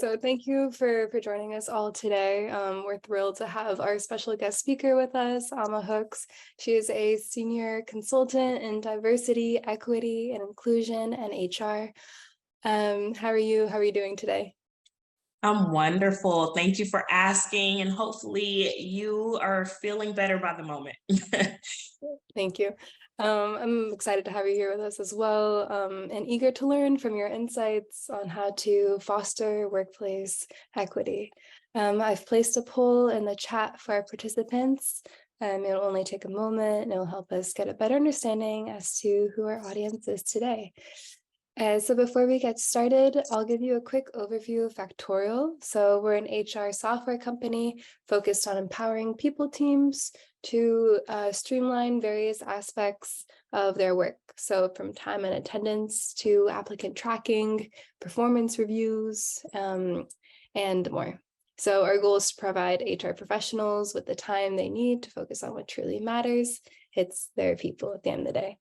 So thank you for joining us all today. We're thrilled to have our special guest speaker with us, Agyapong-Hooks. She is a senior consultant in diversity, equity, and inclusion and HR. How are you? How are you doing today? I'm wonderful. Thank you for asking, and hopefully you are feeling better by the moment. Thank you. I'm excited to have you here with us as well, and eager to learn from your insights on how to foster workplace equity. I've placed a poll in the chat for our participants. It'll only take a moment and it'll help us get a better understanding as to who our audience is today. So before we get started, I'll give you a quick overview of Factorial. So we're an HR software company focused on empowering people teams to streamline various aspects of their work. So from time and attendance to applicant tracking, performance reviews, and more. So our goal is to provide HR professionals with the time they need to focus on what truly matters. It's their people at the end of the day.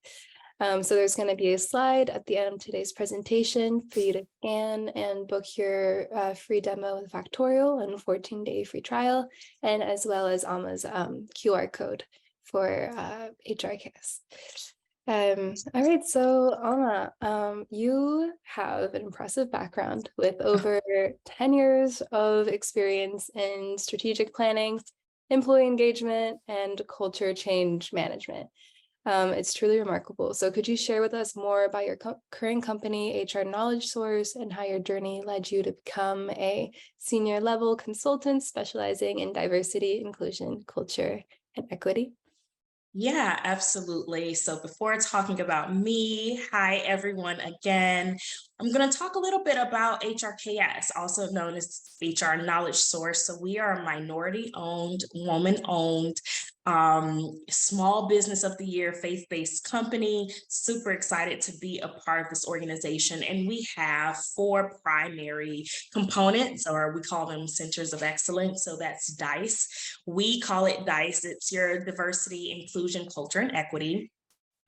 So there's going to be a slide at the end of today's presentation for you to scan and book your free demo with Factorial and a 14-day free trial, and as well as Alma's QR code for HRCast. All right, so Alma, you have an impressive background with over 10 years of experience in strategic planning, employee engagement, and culture change management. It's truly remarkable. So could you share with us more about your current company, HR Knowledge Source, and how your journey led you to become a senior level consultant specializing in diversity, inclusion, culture, and equity? Yeah, absolutely. So before talking about me, hi everyone again. I'm going to talk a little bit about HRKS, also known as HR Knowledge Source. So we are a minority owned, woman owned, small business of the year, faith-based company. Super excited to be a part of this organization. And we have 4 primary components, or we call them centers of excellence. So that's DICE. We call it DICE. It's your diversity, inclusion, culture, and equity.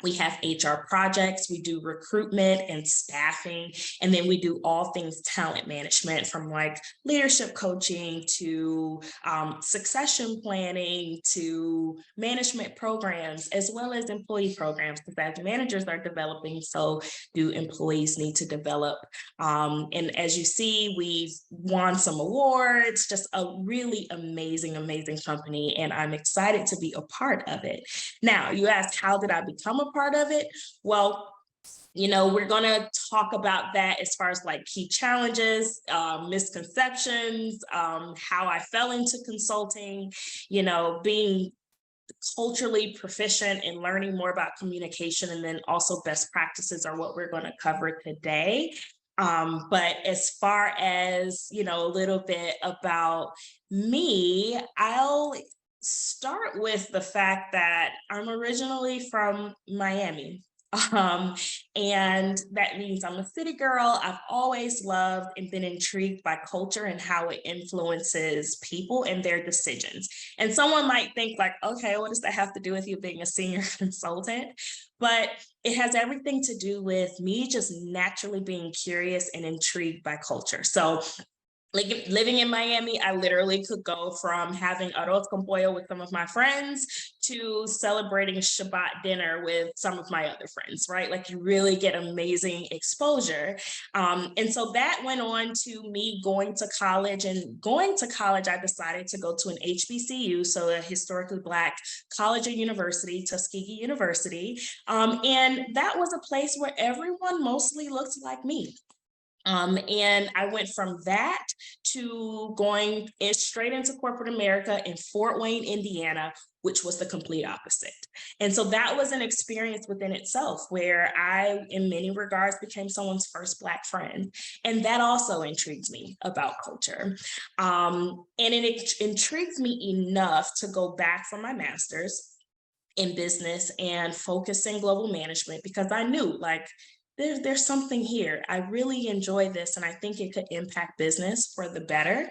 We have HR projects, we do recruitment and staffing, and then we do all things talent management, from like leadership coaching to succession planning to management programs, as well as employee programs, because as managers are developing, so do employees need to develop. And as you see, we've won some awards, just a really amazing, amazing company, and I'm excited to be a part of it. Now, you asked, how did I become a part of it? Well, we're going to talk about that as far as like key challenges, misconceptions, how I fell into consulting, being culturally proficient in learning more about communication, and then also best practices are what we're going to cover today. But as far as, a little bit about me, I'll start with the fact that I'm originally from Miami. And that means I'm a city girl. I've always loved and been intrigued by culture and how it influences people and their decisions. And someone might think like, okay, what does that have to do with you being a senior consultant? But it has everything to do with me just naturally being curious and intrigued by culture. So like living in Miami, I literally could go from having arroz con pollo with some of my friends to celebrating Shabbat dinner with some of my other friends, right? Like you really get amazing exposure. And so that went on to me going to college. And going to college, I decided to go to an HBCU, so a historically Black college or university, Tuskegee University. And that was a place where everyone mostly looked like me. And I went from that to going straight into corporate America in Fort Wayne, Indiana, which was the complete opposite. And so that was an experience within itself where I, in many regards, became someone's first Black friend. And that also intrigues me about culture. And it intrigues me enough to go back for my master's in business and focus in global management, because I knew like, there's something here. I really enjoy this, and I think it could impact business for the better.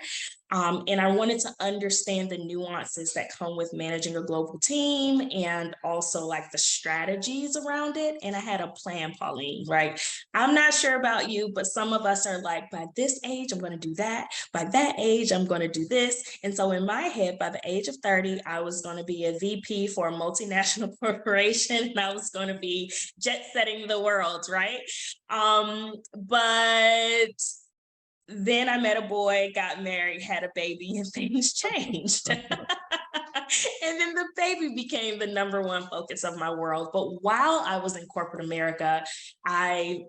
And I wanted to understand the nuances that come with managing a global team and also like the strategies around it. And I had a plan, Pauline, right? I'm not sure about you, but some of us are like, by this age, I'm going to do that. By that age, I'm going to do this. And so in my head, by the age of 30, I was going to be a VP for a multinational corporation. And I was going to be jet setting the world, right? But then I met a boy, got married, had a baby, and things changed. And then the baby became the number one focus of my world. But while I was in corporate America, I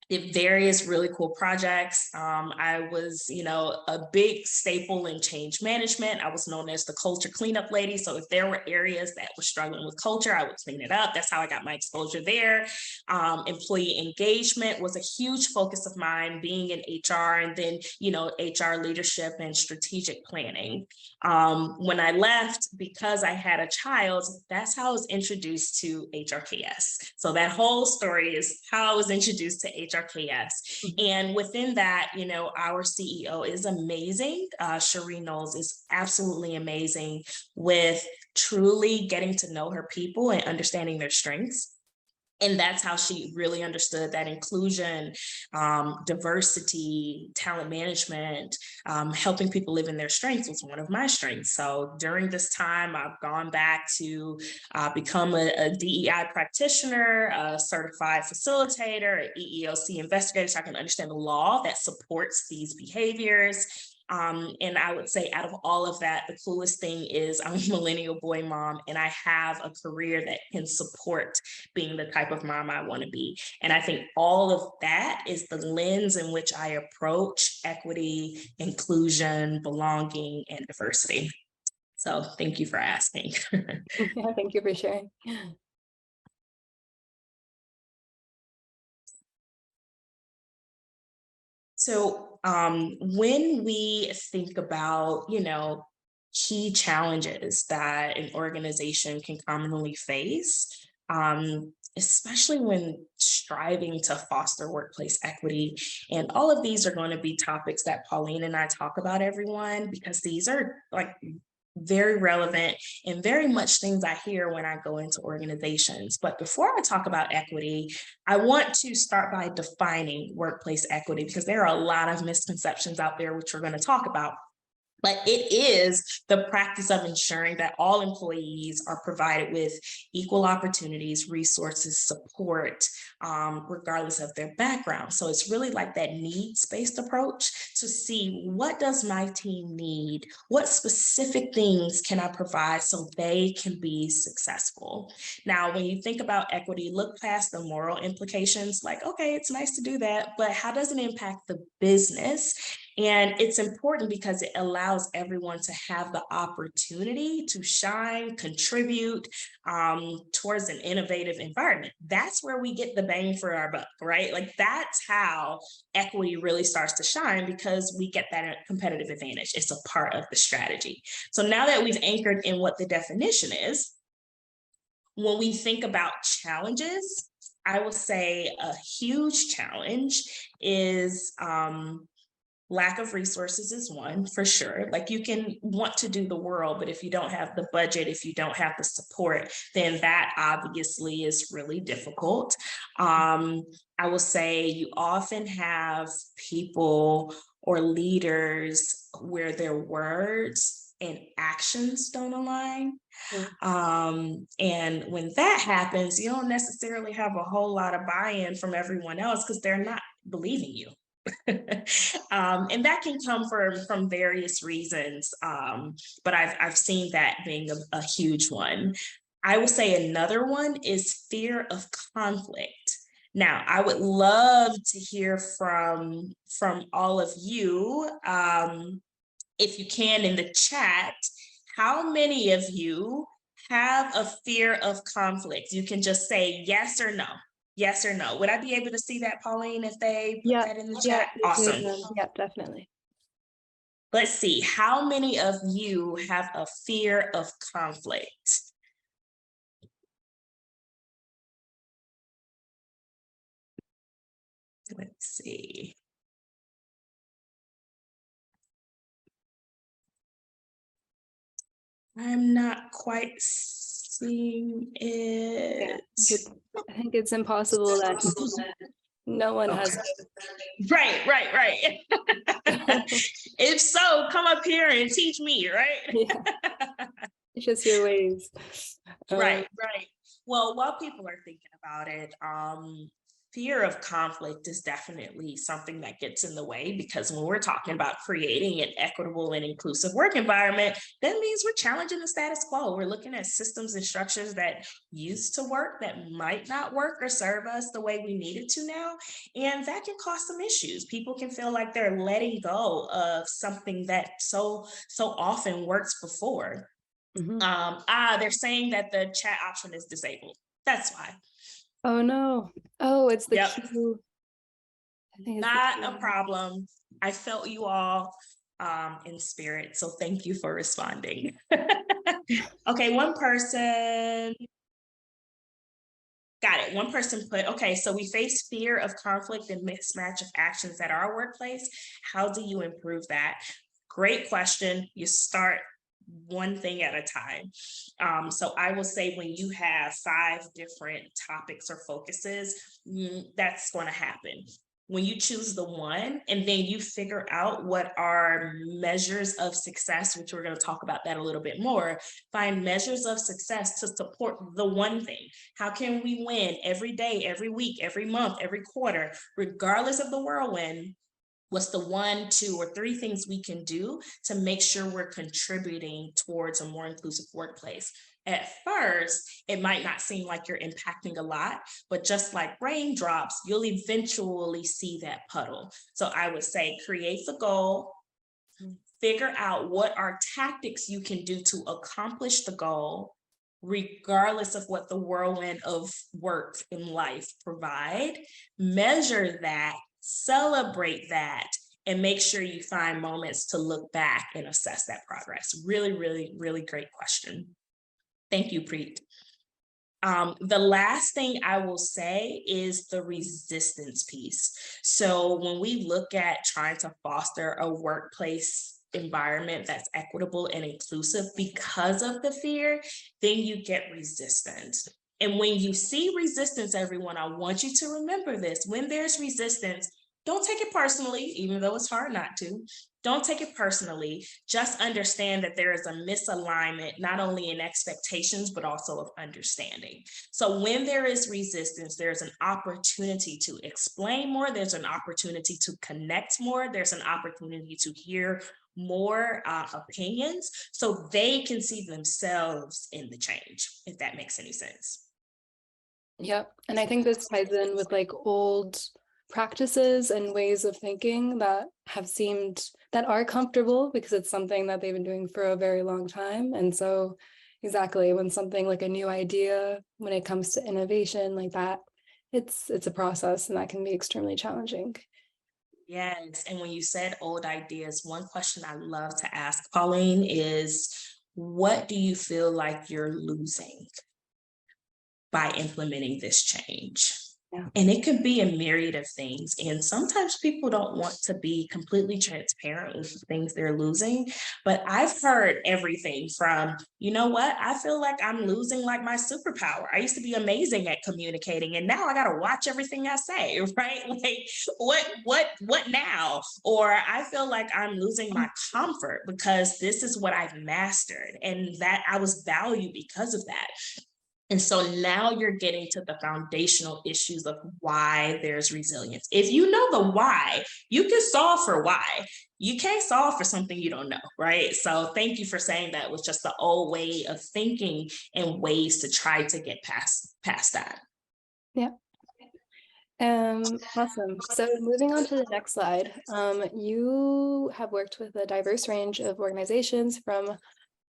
did various really cool projects. I was, a big staple in change management. I was known as the culture cleanup lady. So if there were areas that were struggling with culture, I would clean it up. That's how I got my exposure there. Employee engagement was a huge focus of mine, being in HR, and then, HR leadership and strategic planning. When I left, because I had a child, that's how I was introduced to HRKS. So that whole story is how I was introduced to HRKS. And within that, our CEO is amazing. Cherie Knowles is absolutely amazing with truly getting to know her people and understanding their strengths. And that's how she really understood that inclusion, diversity, talent management, helping people live in their strengths was one of my strengths. So during this time, I've gone back to become a DEI practitioner, a certified facilitator, an EEOC investigator, so I can understand the law that supports these behaviors. And I would say out of all of that, the coolest thing is I'm a millennial boy mom, and I have a career that can support being the type of mom I want to be. And I think all of that is the lens in which I approach equity, inclusion, belonging, and diversity. So thank you for asking. Yeah, thank you for sharing. So when we think about, key challenges that an organization can commonly face, especially when striving to foster workplace equity. And all of these are going to be topics that Pauline and I talk about, everyone, because these are like very relevant and very much things I hear when I go into organizations. But before I talk about equity, I want to start by defining workplace equity, because there are a lot of misconceptions out there, which we're going to talk about. But it is the practice of ensuring that all employees are provided with equal opportunities, resources, support, regardless of their background. So it's really like that needs-based approach to see, what does my team need? What specific things can I provide so they can be successful? Now, when you think about equity, look past the moral implications, like, okay, it's nice to do that, but how does it impact the business? And it's important because it allows everyone to have the opportunity to shine, contribute towards an innovative environment. That's where we get the bang for our buck, right? Like that's how equity really starts to shine, because we get that competitive advantage. It's a part of the strategy. So now that we've anchored in what the definition is, when we think about challenges, I will say a huge challenge is lack of resources is one, for sure. Like you can want to do the world, but if you don't have the budget, if you don't have the support, then that obviously is really difficult. I will say you often have people or leaders where their words and actions don't align. And when that happens, you don't necessarily have a whole lot of buy-in from everyone else because they're not believing you. And that can come from various reasons, but I've seen that being a huge one. I would say another one is fear of conflict. Now, I would love to hear from all of you, if you can, in the chat, how many of you have a fear of conflict? You can just say yes or no. Yes or no. Would I be able to see that, Pauline, if they put that in the chat? Awesome. Yeah, definitely. Let's see. How many of you have a fear of conflict? Let's see. I'm not quite seeing Yeah, it. I think it's impossible that no one Okay. has. Right. If so, come up here and teach me, right? Yeah, it's just your ways. Um, Right. Well, while people are thinking about it, fear of conflict is definitely something that gets in the way because when we're talking about creating an equitable and inclusive work environment, that means we're challenging the status quo. We're looking at systems and structures that used to work that might not work or serve us the way we need it to now. And that can cause some issues. People can feel like they're letting go of something that so often works before. mhm. They're saying that the chat option is disabled. That's why. Oh no. Oh, it's the Yep, Q. I think it's the not a Q. problem. I felt you all in spirit, so thank you for responding. Okay, one person got it. One person put, okay, so we face fear of conflict and mismatch of actions at our workplace. How do you improve that? Great question. You start one thing at a time. So I will say when you have 5 different topics or focuses, that's going to happen. When you choose the one and then you figure out what are measures of success, which we're going to talk about that a little bit more, find measures of success to support the one thing. How can we win every day, every week, every month, every quarter, regardless of the whirlwind? What's the 1, 2, or 3 things we can do to make sure we're contributing towards a more inclusive workplace? At first, it might not seem like you're impacting a lot, but just like raindrops, you'll eventually see that puddle. So I would say create the goal, figure out what are tactics you can do to accomplish the goal, regardless of what the whirlwind of work in life provide. Measure that, celebrate that, and make sure you find moments to look back and assess that progress. Really great question. Thank you, Preet. The last thing I will say is the resistance piece. So when we look at trying to foster a workplace environment that's equitable and inclusive because of the fear, then you get resistance. And when you see resistance, everyone, I want you to remember this. When there's resistance, don't take it personally, even though it's hard not to. Don't take it personally. Just understand that there is a misalignment, not only in expectations, but also of understanding. So when there is resistance, there's an opportunity to explain more. There's an opportunity to connect more. There's an opportunity to hear more opinions so they can see themselves in the change, if that makes any sense. Yep. And I think this ties in with like old practices and ways of thinking that have seemed that are comfortable because it's something that they've been doing for a very long time. And so exactly when something like a new idea, when it comes to innovation like that, it's a process and that can be extremely challenging. Yes. And when you said old ideas, one question I love to ask, Pauline, is what do you feel like you're losing by implementing this change? Yeah. And it could be a myriad of things. And sometimes people don't want to be completely transparent with the things they're losing. But I've heard everything from, you know what, I feel like I'm losing like my superpower. I used to be amazing at communicating and now I gotta watch everything I say, right? Like what now? Or I feel like I'm losing my comfort because this is what I've mastered and that I was valued because of that. And so now you're getting to the foundational issues of why there's resilience. If you know the why, you can solve for why. You can't solve for something you don't know, right? So thank you for saying that was just the old way of thinking and ways to try to get past that. Yeah. Awesome. So moving on to the next slide, you have worked with a diverse range of organizations from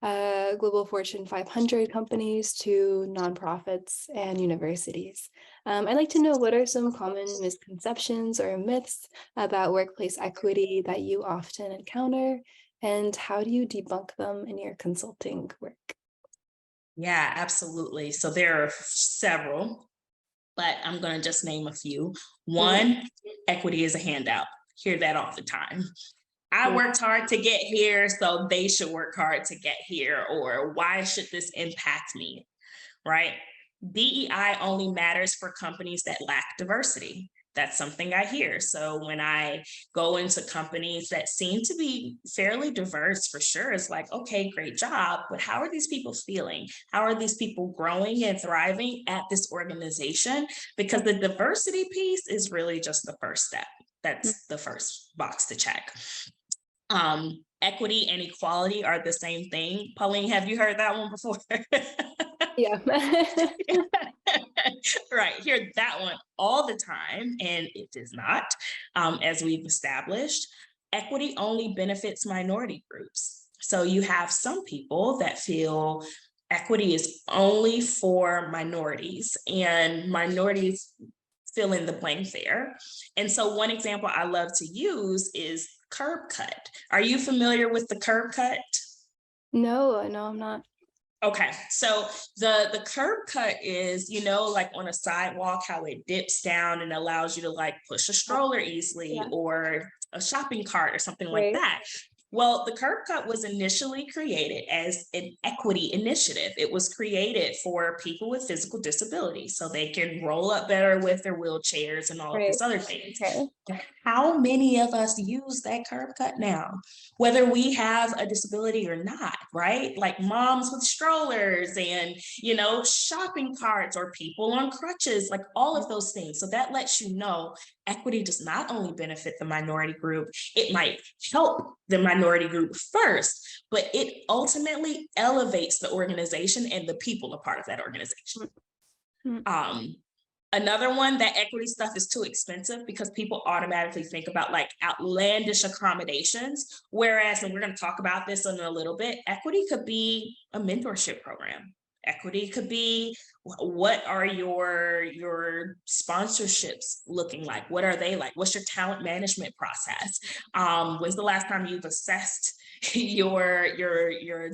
global Fortune 500 companies to nonprofits and universities. I'd like to know what are some common misconceptions or myths about workplace equity that you often encounter, and how do you debunk them in your consulting work? Yeah, absolutely. So there are several, but I'm going to just name a few. Mhm. One, equity is a handout. Hear that all the time. I worked hard to get here, so they should work hard to get here, or why should this impact me, right? DEI only matters for companies that lack diversity. That's something I hear. So when I go into companies that seem to be fairly diverse, for sure, it's like, okay, great job, but how are these people feeling? How are these people growing and thriving at this organization? Because the diversity piece is really just the first step. That's the first box to check. Equity and equality are the same thing. Pauline, have you heard that one before? Yeah. Right, hear that one all the time, and it is not, as we've established. Equity only benefits minority groups. So you have some people that feel equity is only for minorities, and minorities fill in the blank there. And so one example I love to use is curb cut. Are you familiar with the curb cut? No, I'm not. Okay, so the curb cut is, like on a sidewalk, how it dips down and allows you to like push a stroller easily, Yeah. or a shopping cart or something like Right. that. Well, the curb cut was initially created as an equity initiative. It was created for people with physical disabilities so they can roll up better with their wheelchairs and all of Right. these other things. Okay. How many of us use that curb cut now, whether we have a disability or not, right? Like moms with strollers and, shopping carts, or people on crutches, like all of those things. So that lets you know equity does not only benefit the minority group, it might help the minority group first, but it ultimately elevates the organization and the people a part of that organization. Another one, that equity stuff is too expensive because people automatically think about like outlandish accommodations. Whereas, and we're going to talk about this in a little bit, equity could be a mentorship program. Equity could be, what are your sponsorships looking like? What are they like? What's your talent management process? When's the last time you've assessed your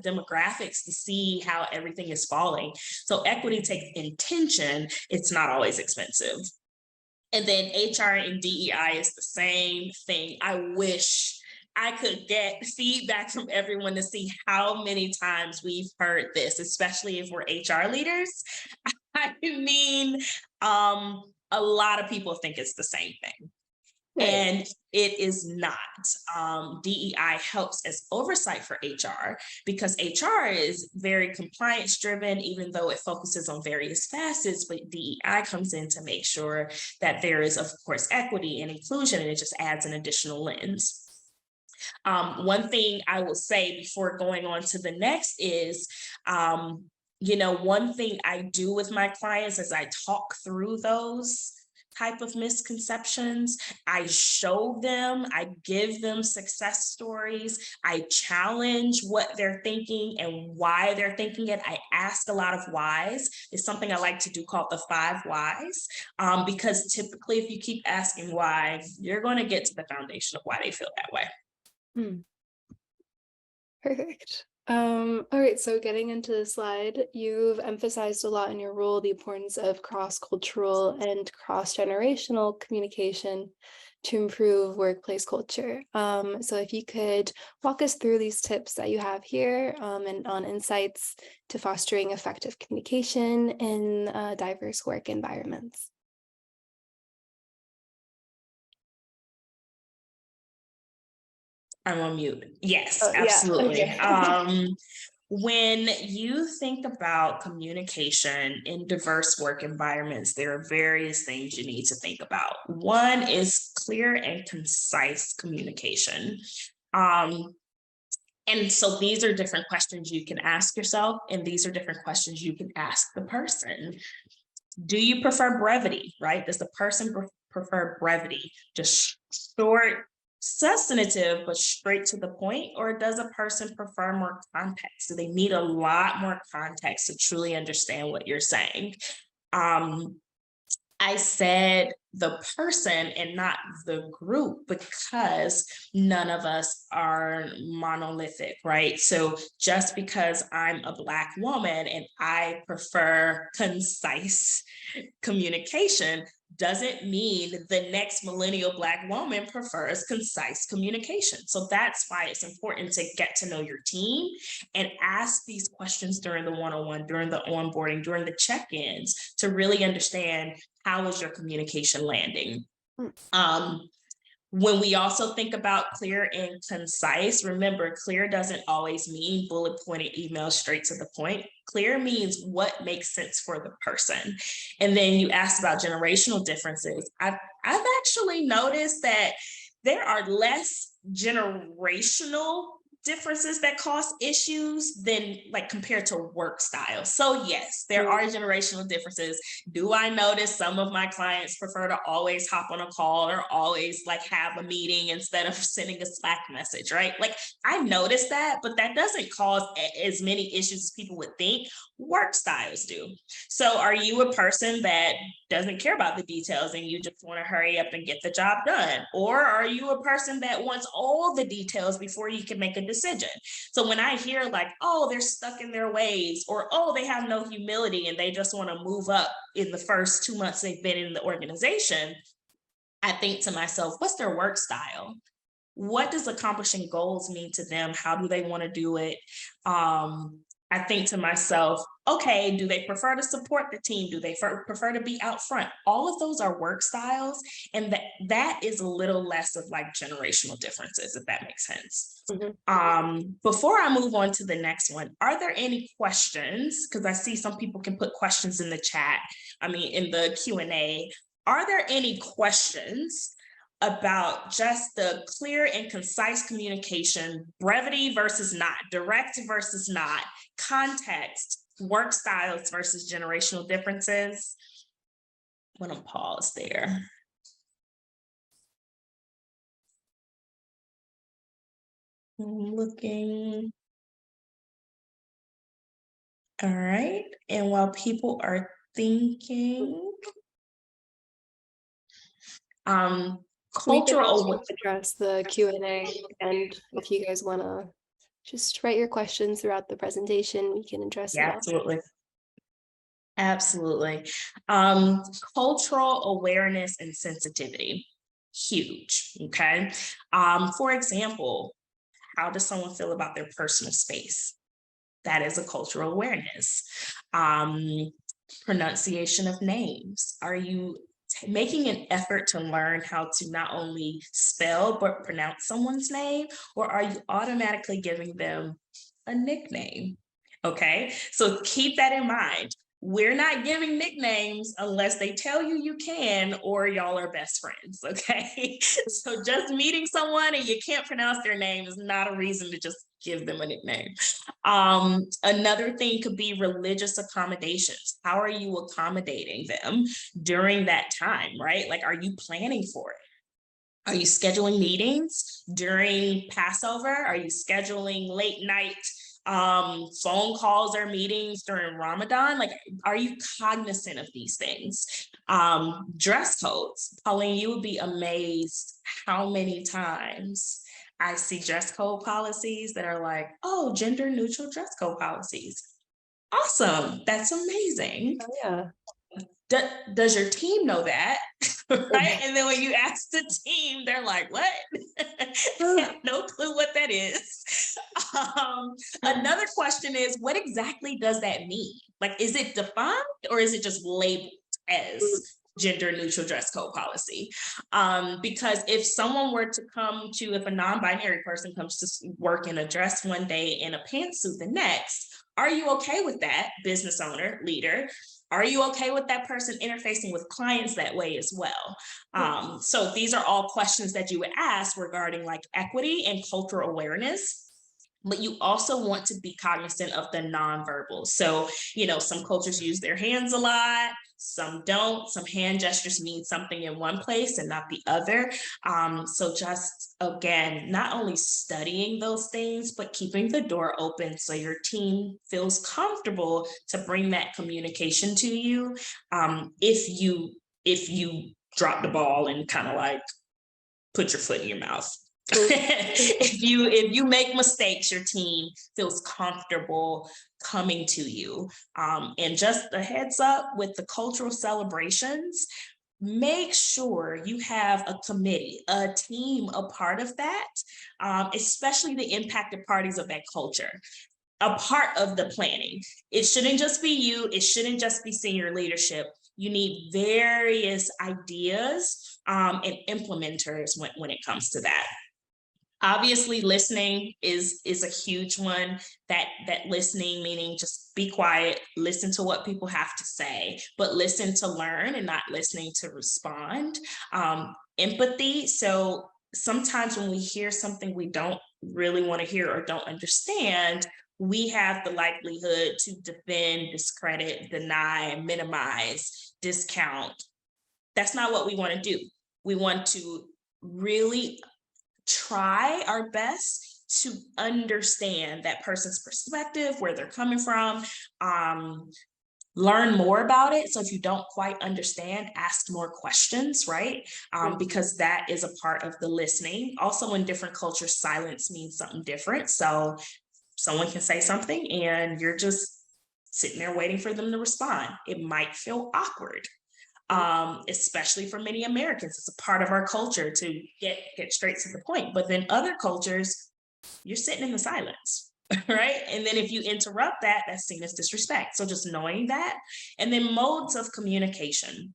demographics to see how everything is falling? So equity takes intention. It's not always expensive. And then HR and DEI is the same thing. I wish I could get feedback from everyone to see how many times we've heard this, especially if we're HR leaders. I mean, a lot of people think it's the same thing. Right. And it is not. DEI helps as oversight for HR because HR is very compliance driven, even though it focuses on various facets, but DEI comes in to make sure that there is, of course, equity and inclusion, and it just adds an additional lens. One thing I will say before going on to the next is, one thing I do with my clients is I talk through those type of misconceptions. I show them, I give them success stories. I challenge what they're thinking and why they're thinking it. I ask a lot of whys. It's something I like to do called the 5 whys, because typically if you keep asking why, you're going to get to the foundation of why they feel that way. Perfect. All right, so getting into the slide, you've emphasized a lot in your role the importance of cross-cultural and cross-generational communication to improve workplace culture. So if you could walk us through these tips that you have here, and on insights to fostering effective communication in diverse work environments. I'm on mute. Yes, Oh, absolutely. yeah. Okay. When you think about communication in diverse work environments, there are various things you need to think about. One is clear and concise communication. And so these are different questions you can ask yourself, and these are different questions you can ask the person. Do you prefer brevity, right? Does the person prefer brevity, just short, substantive, but straight to the point? Or does a person prefer more context? Do they need a lot more context to truly understand what you're saying? I said the person and not the group because none of us are monolithic, right? So just because I'm a Black woman and I prefer concise communication doesn't mean the next millennial Black woman prefers concise communication. So that's why it's important to get to know your team and ask these questions during the one-on-one, during the onboarding, during the check-ins, to really understand how is your communication landing. When we also think about clear and concise, remember, clear doesn't always mean bullet pointed email straight to the point. Clear means what makes sense for the person. And then you asked about generational differences. I've actually noticed that there are less generational differences that cause issues than like compared to work styles. So yes, there are generational differences. Do I notice some of my clients prefer to always hop on a call or always like have a meeting instead of sending a Slack message, right? Like I noticed that, but that doesn't cause as many issues as people would think. Work styles do. So are you a person that doesn't care about the details and you just want to hurry up and get the job done? Or are you a person that wants all the details before you can make a decision? So when I hear like, oh, they're stuck in their ways, or oh, they have no humility and they just want to move up in the first 2 months they've been in the organization, I think to myself, what's their work style? What does accomplishing goals mean to them? How do they want to do it? I think to myself, okay, do they prefer to support the team? Do they prefer to be out front? All of those are work styles. And that is a little less of like generational differences, if that makes sense. Before I move on to the next one, are there any questions? Because I see some people can put questions in the chat, in the Q&A. Are there any questions about just the clear and concise communication, brevity versus not, direct versus not, context, work styles versus generational differences? I'm gonna pause there. I'm looking. All right, and while people are thinking, We can cultural also address the Q&A, and if you guys want to just write your questions throughout the presentation, we can address it all. Absolutely. Absolutely. Cultural awareness and sensitivity, huge, okay? For example, how does someone feel about their personal space? That is a cultural awareness. Pronunciation of names. Are you making an effort to learn how to not only spell but pronounce someone's name, or are you automatically giving them a nickname? Okay, so keep that in mind. We're not giving nicknames unless they tell you you can, or y'all are best friends, okay? So just meeting someone and you can't pronounce their name is not a reason to just give them a nickname. Another thing could be religious accommodations. How are you accommodating them during that time, right? Like, are you planning for it? Are you scheduling meetings during Passover? Are you scheduling late night phone calls or meetings during Ramadan? Like, are you cognizant of these things? Dress codes. Pauline, you would be amazed how many times I see dress code policies that are like, oh, gender neutral dress code policies. Awesome. That's amazing. Oh, yeah. Does your team know that? Right? And then when you ask the team, they're like, what? I have no clue what that is. Another question is, what exactly does that mean? Like, is it defined or is it just labeled as gender neutral dress code policy? Because if someone were to if a non-binary person comes to work in a dress one day and a pantsuit the next, are you okay with that, business owner, leader? Are you okay with that person interfacing with clients that way as well? So these are all questions that you would ask regarding like equity and cultural awareness. But you also want to be cognizant of the nonverbal. So, some cultures use their hands a lot, some don't. Some hand gestures mean something in one place and not the other. So just, again, not only studying those things, but keeping the door open so your team feels comfortable to bring that communication to you. If you drop the ball and kind of like put your foot in your mouth. If you make mistakes, your team feels comfortable coming to you. And just a heads up with the cultural celebrations, make sure you have a committee, a team, a part of that, especially the impacted parties of that culture, a part of the planning. It shouldn't just be you. It shouldn't just be senior leadership. You need various ideas and implementers when it comes to that. Obviously, listening is a huge one. That listening, meaning just be quiet, listen to what people have to say, but listen to learn and not listening to respond. Empathy. So sometimes when we hear something we don't really want to hear or don't understand, we have the likelihood to defend, discredit, deny, minimize, discount. That's not what we want to do. We want to really try our best to understand that person's perspective, where they're coming from, learn more about it. So if you don't quite understand, ask more questions, right? Because that is a part of the listening. Also, in different cultures, silence means something different. So someone can say something and you're just sitting there waiting for them to respond. It might feel awkward, especially for many Americans. It's a part of our culture to get straight to the point. But then other cultures, you're sitting in the silence, right? And then if you interrupt that, that's seen as disrespect. So just knowing that. And then modes of communication.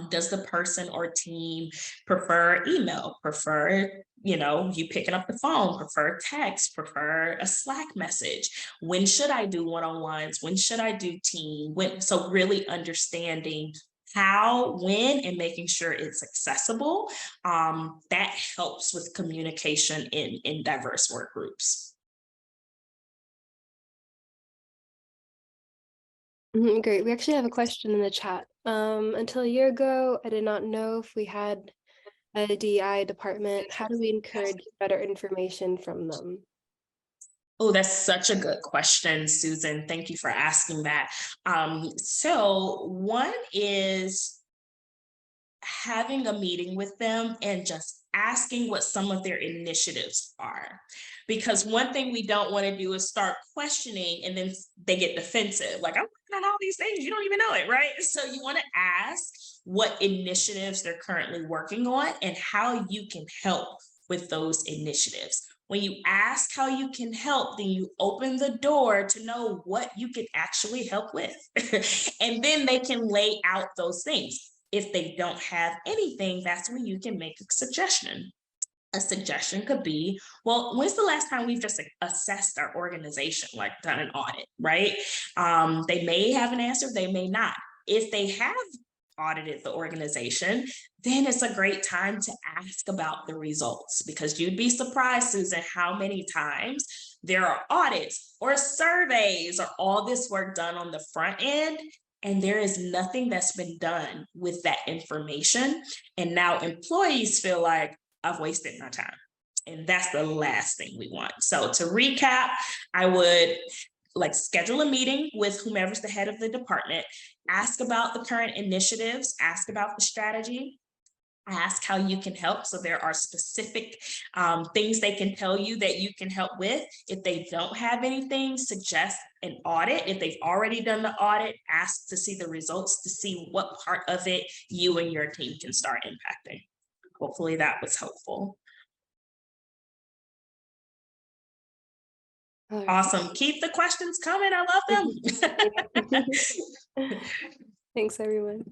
Does the person or team prefer email, prefer, you picking up the phone, prefer text, prefer a Slack message? When should I do one-on-ones? When should I do team? So really understanding how, when, and making sure it's accessible. That helps with communication in diverse work groups. Great. We actually have a question in the chat. Until a year ago, I did not know if we had a DEI department. How do we encourage better information from them? Oh, that's such a good question, Susan. Thank you for asking that. So one is having a meeting with them and just asking what some of their initiatives are. Because one thing we don't want to do is start questioning and then they get defensive. Like, I'm working on all these things, you don't even know it, right? So you want to ask what initiatives they're currently working on and how you can help with those initiatives. When you ask how you can help, then you open the door to know what you can actually help with. And then they can lay out those things. If they don't have anything, that's when you can make a suggestion. A suggestion could be, well, when's the last time we've just assessed our organization, like done an audit, right? They may have an answer, they may not. If they have audited the organization, then it's a great time to ask about the results, because you'd be surprised, Susan, how many times there are audits or surveys or all this work done on the front end, and there is nothing that's been done with that information. And now employees feel like, I've wasted my time. And that's the last thing we want. So to recap, I would schedule a meeting with whomever's the head of the department, ask about the current initiatives, ask about the strategy, ask how you can help. So there are specific things they can tell you that you can help with. If they don't have anything, suggest an audit. If they've already done the audit, ask to see the results, to see what part of it you and your team can start impacting. Hopefully that was helpful. Awesome. Keep the questions coming. I love them. Thanks, everyone.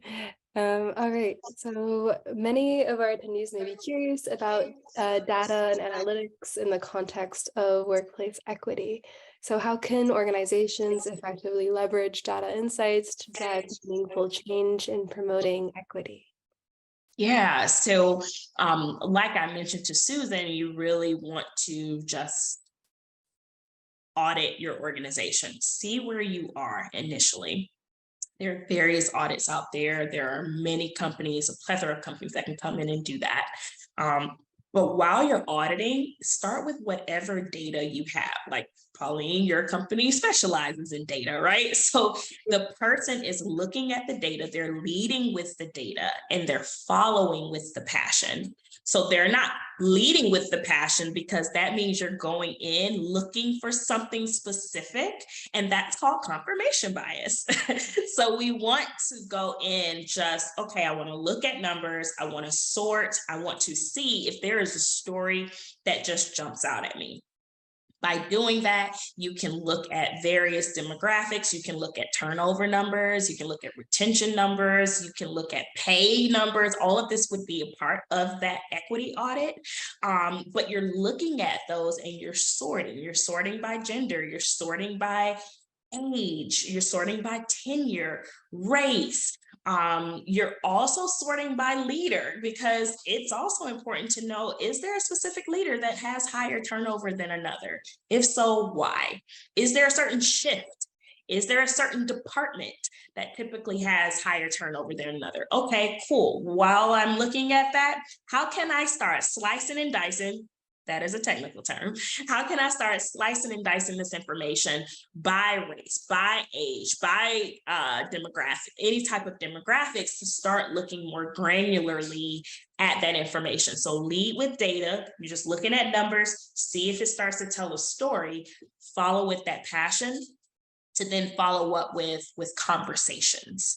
All right, so many of our attendees may be curious about data and analytics in the context of workplace equity. So how can organizations effectively leverage data insights to drive meaningful change in promoting equity? Yeah, so like I mentioned to Susan, you really want to just audit your organization, see where you are initially. There are various audits out there. There are many companies, a plethora of companies that can come in and do that. But while you're auditing, start with whatever data you have. Like Pauline, your company specializes in data, right? So the person is looking at the data, they're leading with the data, and they're following with the passion. So they're not leading with the passion, because that means you're going in looking for something specific, and that's called confirmation bias. So we want to go in just, okay, I want to look at numbers, I want to sort, I want to see if there is a story that just jumps out at me. By doing that, you can look at various demographics, you can look at turnover numbers, you can look at retention numbers, you can look at pay numbers. All of this would be a part of that equity audit. But you're looking at those and you're sorting by gender, you're sorting by age, you're sorting by tenure, race. You're also sorting by leader, because it's also important to know, is there a specific leader that has higher turnover than another? If so, why? Is there a certain shift? Is there a certain department that typically has higher turnover than another? Okay, cool. While I'm looking at that, how can I start slicing and dicing? That is a technical term. How can I start slicing and dicing this information by race, by age, by demographic, any type of demographics, to start looking more granularly at that information? So lead with data. You're just looking at numbers, see if it starts to tell a story, follow with that passion, to then follow up with conversations.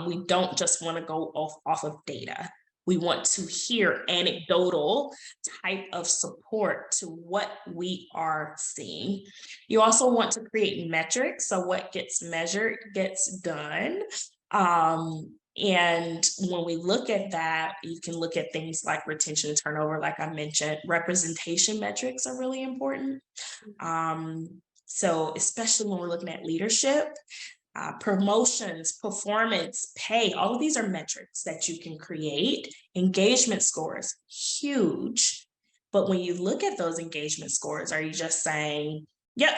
We don't just want to go off of data. We want to hear anecdotal type of support to what we are seeing. You also want to create metrics. So what gets measured gets done. And when we look at that, you can look at things like retention and turnover, like I mentioned. Representation metrics are really important. So especially when we're looking at leadership, promotions, performance, pay, all of these are metrics that you can create. Engagement scores, huge. But when you look at those engagement scores, are you just saying, yep,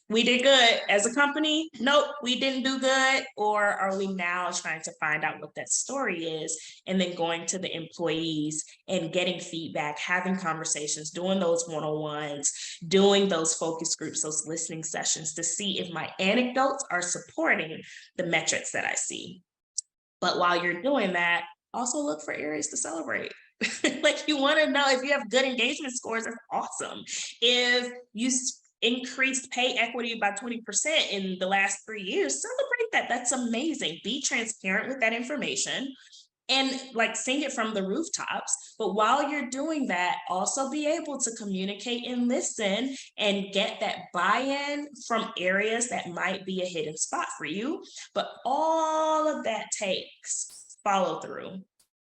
we did good as a company? Nope, we didn't do good. Or are we now trying to find out what that story is, and then going to the employees and getting feedback, having conversations, doing those one-on-ones, doing those focus groups, those listening sessions, to see if my anecdotes are supporting the metrics that I see. But while you're doing that, also look for areas to celebrate. Like, you want to know, if you have good engagement scores, that's awesome. If you increased pay equity by 20% in the last 3 years, celebrate that. That's amazing. Be transparent with that information and like sing it from the rooftops. But while you're doing that, also be able to communicate and listen and get that buy-in from areas that might be a hidden spot for you. But all of that takes follow through.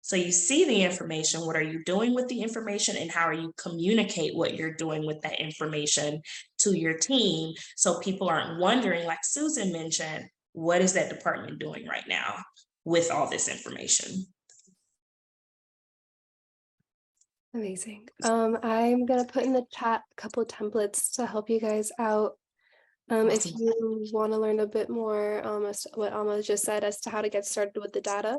So you see the information, what are you doing with the information, and how are you communicate what you're doing with that information to your team, so people aren't wondering, like Susan mentioned, what is that department doing right now with all this information? Amazing. I'm gonna put in the chat a couple of templates to help you guys out. If Awesome. you want to learn a bit more, as to what Alma just said, as to how to get started with the data.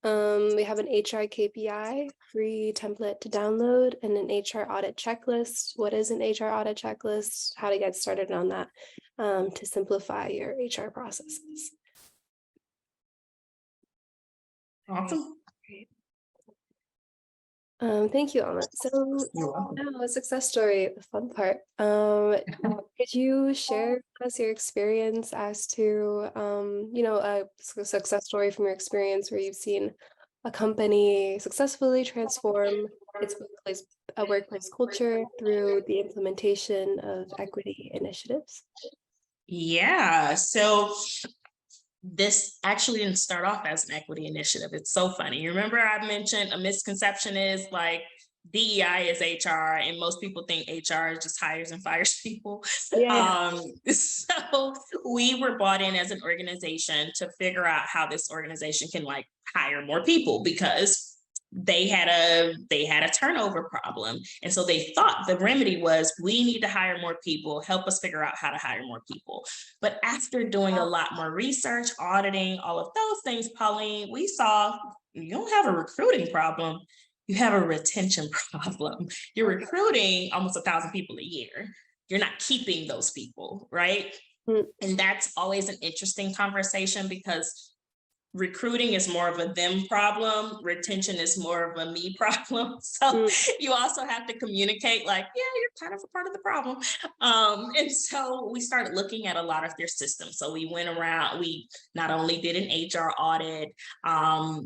We have an HR KPI free template to download, and an HR audit checklist. What is an HR audit checklist? How to get started on that, to simplify your HR processes. Awesome. Great. Thank you, Alma. So You're welcome. now a success story, the fun part. Could you share with us your experience as to, a success story from your experience where you've seen a company successfully transform its workplace culture through the implementation of equity initiatives? Yeah. So this actually didn't start off as an equity initiative. It's so funny. You remember I mentioned a misconception is like DEI is HR, and most people think HR just hires and fires people. Yeah. So we were brought in as an organization to figure out how this organization can like hire more people, because they had a turnover problem, and so they thought the remedy was, we need to hire more people, help us figure out how to hire more people. But after doing a lot more research, auditing, all of those things, Pauline, we saw you don't have a recruiting problem, you have a retention problem. You're recruiting almost 1,000 people a year, you're not keeping those people, right? Mm. And that's always an interesting conversation, because recruiting is more of a them problem, retention is more of a me problem. So Mm. you also have to communicate like, yeah, you're kind of a part of the problem. And so we started looking at a lot of their systems. So we went around, we not only did an HR audit,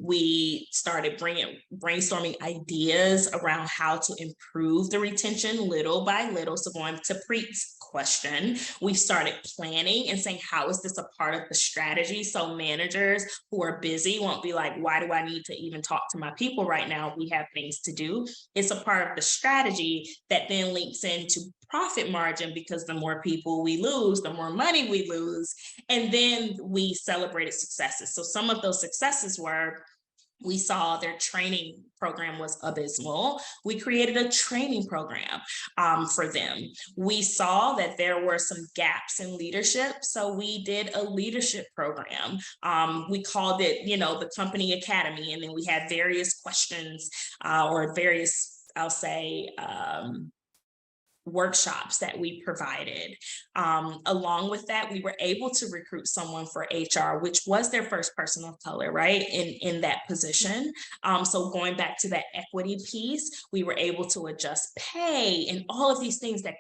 we started brainstorming ideas around how to improve the retention little by little. So going to Preet's question, we started planning and saying, how is this a part of the strategy? So managers who are busy won't be like, why do I need to even talk to my people right now? We have things to do. It's a part of the strategy that then links into profit margin, because the more people we lose, the more money we lose. And then we celebrated successes. So some of those successes were, we saw their training program was abysmal. We created a training program for them. We saw that there were some gaps in leadership, so we did a leadership program. We called it, the company academy, and then we had various questions or various, I'll say, workshops that we provided. Along with that, we were able to recruit someone for HR, which was their first person of color, right, in that position. So going back to that equity piece, we were able to adjust pay and all of these things that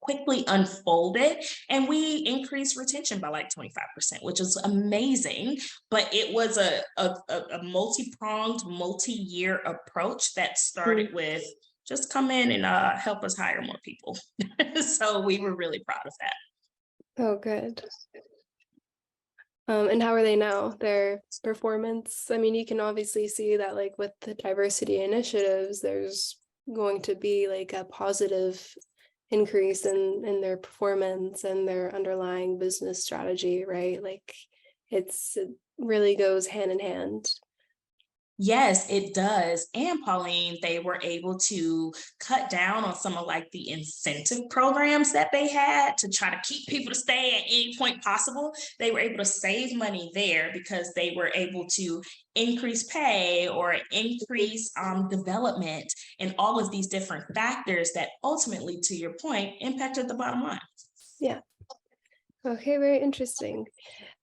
quickly unfolded, and we increased retention by like 25%, which is amazing. But it was a multi-pronged, multi-year approach that started with just come in and help us hire more people. So we were really proud of that. Oh, good. And how are they now? Their performance? I mean, you can obviously see that like with the diversity initiatives, there's going to be like a positive increase in their performance and their underlying business strategy, right? Like it really goes hand in hand. Yes, it does. And Pauline, they were able to cut down on some of like the incentive programs that they had to try to keep people to stay at any point possible. They were able to save money there because they were able to increase pay or increase development and all of these different factors that ultimately, to your point, impacted the bottom line. Yeah. Okay, very interesting.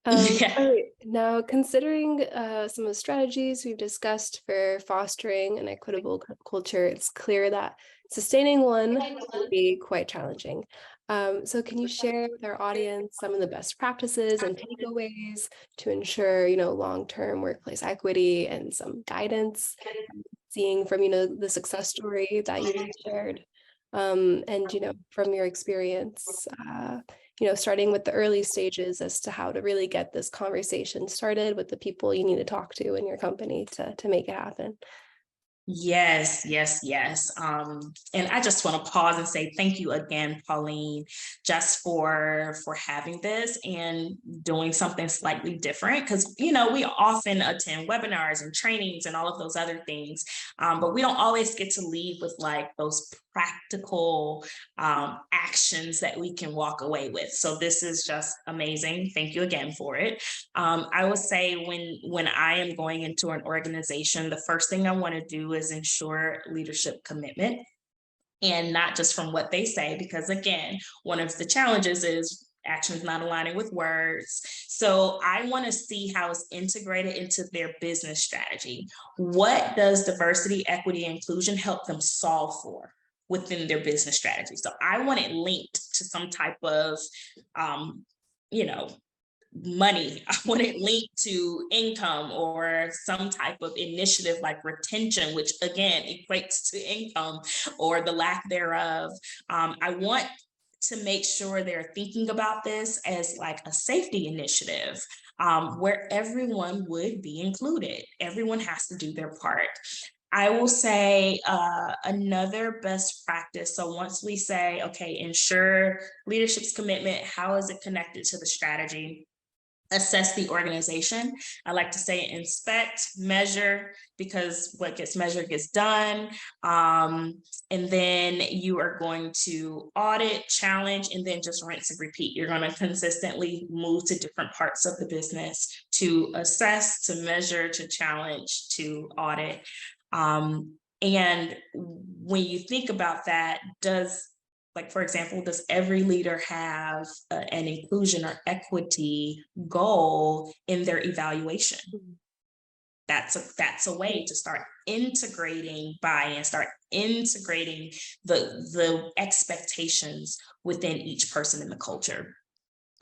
Yeah. All right. Now, considering some of the strategies we've discussed for fostering an equitable culture, it's clear that sustaining one can be quite challenging. So can you share with our audience some of the best practices and takeaways to ensure, long-term workplace equity and some guidance, seeing from, the success story that you just shared? And, from your experience, starting with the early stages as to how to really get this conversation started with the people you need to talk to in your company to make it happen. Yes, yes, yes. And I just want to pause and say thank you again, Pauline, just for having this and doing something slightly different. Because we often attend webinars and trainings and all of those other things, but we don't always get to leave with like those practical actions that we can walk away with. So this is just amazing. Thank you again for it. I would say when I am going into an organization, the first thing I want to do is ensure leadership commitment, and not just from what they say, because again, one of the challenges is actions not aligning with words. So I want to see how it's integrated into their business strategy. What does diversity, equity, inclusion help them solve for within their business strategy? So I want it linked to some type of money. I want it linked to income or some type of initiative like retention, which again equates to income or the lack thereof. I want to make sure they're thinking about this as like a safety initiative, where everyone would be included. Everyone has to do their part. I will say another best practice. So once we say, okay, ensure leadership's commitment, how is it connected to the strategy? Assess the organization. I like to say inspect, measure, because what gets measured gets done. And then you are going to audit, challenge, and then just rinse and repeat. You're going to consistently move to different parts of the business to assess, to measure, to challenge, to audit. And when you think about that, does like, for example, does every leader have an inclusion or equity goal in their evaluation? That's a way to start integrating buy-in, start integrating the expectations within each person in the culture.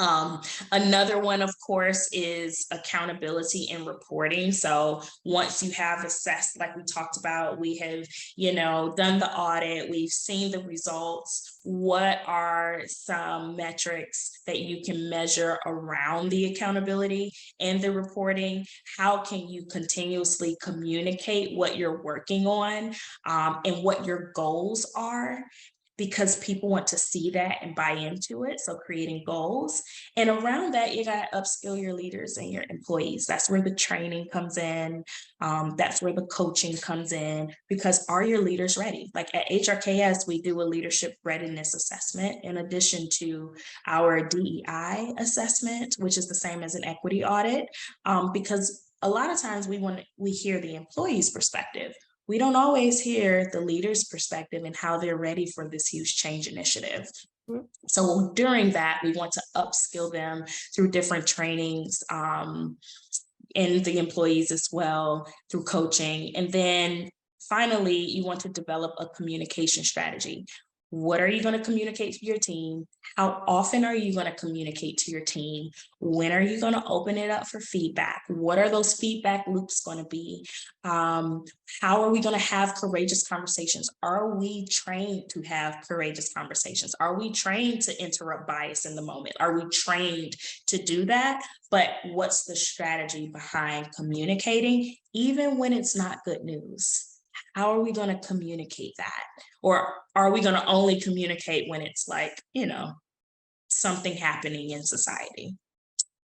Um, Another one, of course, is accountability and reporting. So once you have assessed, like we talked about, we have, done the audit, we've seen the results. What are some metrics that you can measure around the accountability and the reporting? How can you continuously communicate what you're working on, and what your goals are? Because people want to see that and buy into it. So creating goals. And around that, you got to upskill your leaders and your employees. That's where the training comes in. That's where the coaching comes in, because are your leaders ready? Like at HRKS, we do a leadership readiness assessment in addition to our DEI assessment, which is the same as an equity audit, because a lot of times we hear the employee's perspective. We don't always hear the leader's perspective and how they're ready for this huge change initiative. So during that, we want to upskill them through different trainings, and the employees as well through coaching. And then finally, you want to develop a communication strategy. What are you going to communicate to your team? How often are you going to communicate to your team? When are you going to open it up for feedback? What are those feedback loops going to be? How are we going to have courageous conversations? Are we trained to have courageous conversations? Are we trained to interrupt bias in the moment? Are we trained to do that? But what's the strategy behind communicating, even when it's not good news? How are we going to communicate that? Or are we going to only communicate when it's like, something happening in society?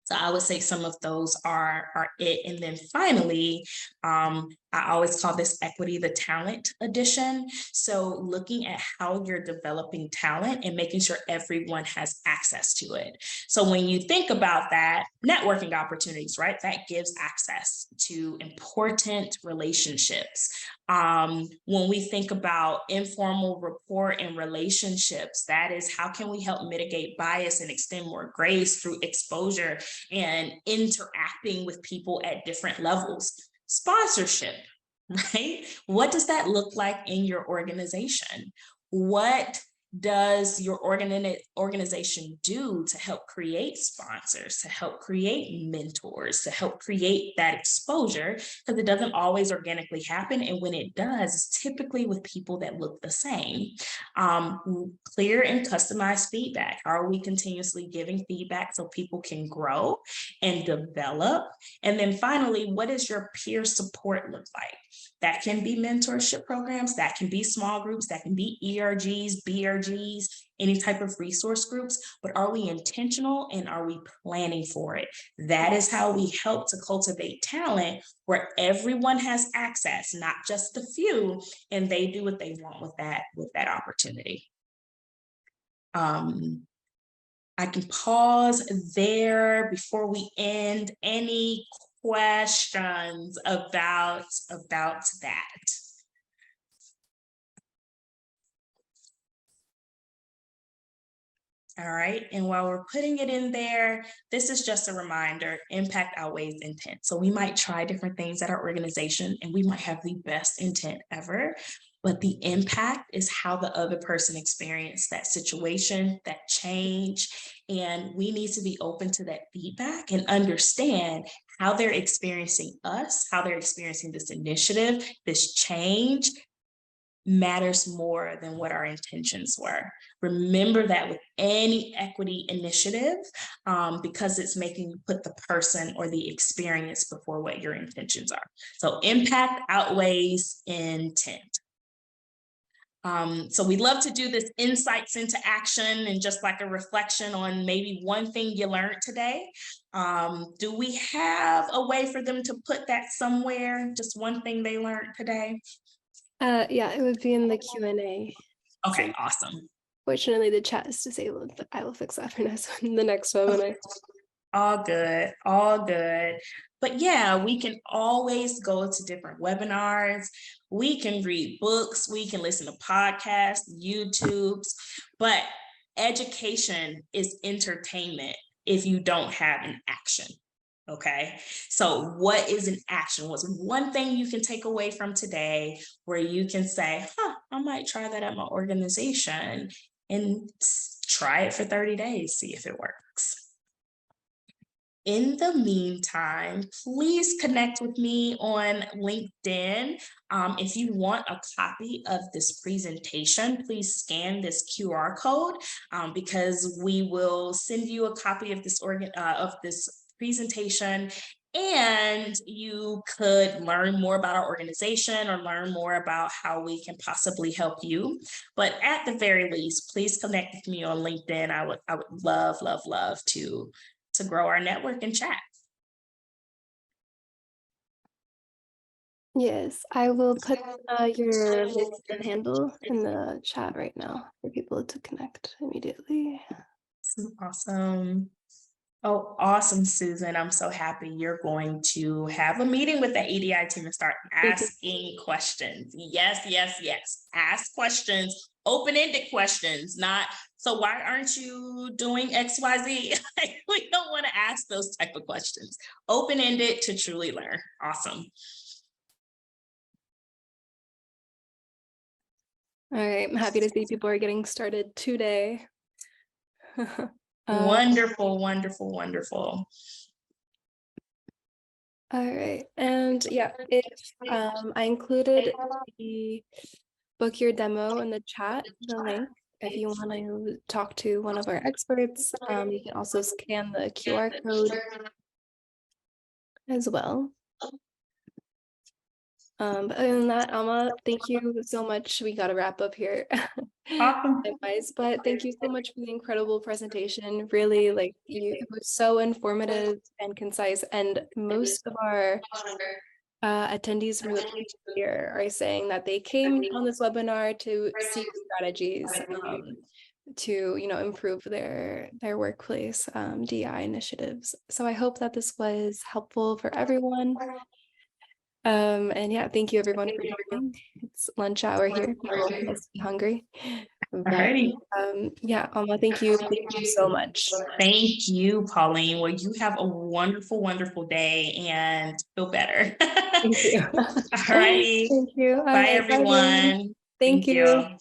So I would say some of those are it. And then finally, I always call this equity the talent edition. So looking at how you're developing talent and making sure everyone has access to it. So when you think about that, networking opportunities, right? That gives access to important relationships. When we think about informal rapport and relationships, that is, how can we help mitigate bias and extend more grace through exposure and interacting with people at different levels? Sponsorship, right? What does that look like in your organization? What does your organization do to help create sponsors, to help create mentors, to help create that exposure? Because it doesn't always organically happen. And when it does, it's typically with people that look the same. Clear and customized feedback. Are we continuously giving feedback so people can grow and develop? And then finally, what does your peer support look like? That can be mentorship programs, that can be small groups, that can be ERGs, BRGs, any type of resource groups, but are we intentional and are we planning for it? That is how we help to cultivate talent where everyone has access, not just the few, and they do what they want with that opportunity. I can pause there before we end. Any questions about that? All right, and while we're putting it in there, this is just a reminder, impact outweighs intent. So we might try different things at our organization and we might have the best intent ever, but the impact is how the other person experienced that situation, that change. And we need to be open to that feedback and understand how they're experiencing us, how they're experiencing this initiative, this change matters more than what our intentions were. Remember that with any equity initiative, because it's making you put the person or the experience before what your intentions are. So impact outweighs intent. So we'd love to do this insights into action and just like a reflection on maybe one thing you learned today. Do we have a way for them to put that somewhere? Just one thing they learned today? Yeah, it would be in the Q&A. Okay, So, awesome. fortunately, the chat is disabled, but I will fix that for the next one when I All good, all good. But yeah, we can always go to different webinars. We can read books, we can listen to podcasts, YouTubes, but education is entertainment if you don't have an action. Okay, so what is an action? What's one thing you can take away from today where you can say, I might try that at my organization and try it for 30 days, see if it works. In the meantime, please connect with me on LinkedIn. If you want a copy of this presentation, please scan this QR code because we will send you a copy of this presentation, and you could learn more about our organization or learn more about how we can possibly help you. But at the very least, please connect with me on LinkedIn. I would love to grow our network and chat. Yes, I will put your LinkedIn handle in the chat right now for people to connect immediately. Awesome. Oh, awesome, Susan. I'm so happy you're going to have a meeting with the EDI team and start asking questions. Yes, yes, yes. Ask questions, open-ended questions, not, so why aren't you doing XYZ? We don't want to ask those type of questions. Open-ended to truly learn. Awesome. All right, I'm happy to see people are getting started today. Wonderful, wonderful, wonderful. All right, and yeah, if I included the book your demo in the chat, the link. If you want to talk to one of our experts, you can also scan the QR code as well. But other than that, Alma, thank you so much. We got to wrap up here. Awesome. But thank you so much for the incredible presentation. Really, like it was so informative and concise. And most of our attendees from the here are saying that they came on this webinar to seek strategies to improve their workplace DEI initiatives. So I hope that this was helpful for everyone. And yeah, thank you everyone for joining. It's lunch hour here. People must be hungry. Alrighty. Yeah, Alma, thank you so much. Thank you, Pauline. Well, you have a wonderful, wonderful day and feel better. Thank you. Alrighty. Thank you. All Bye, right, bye, everyone. everyone. Thank you. You.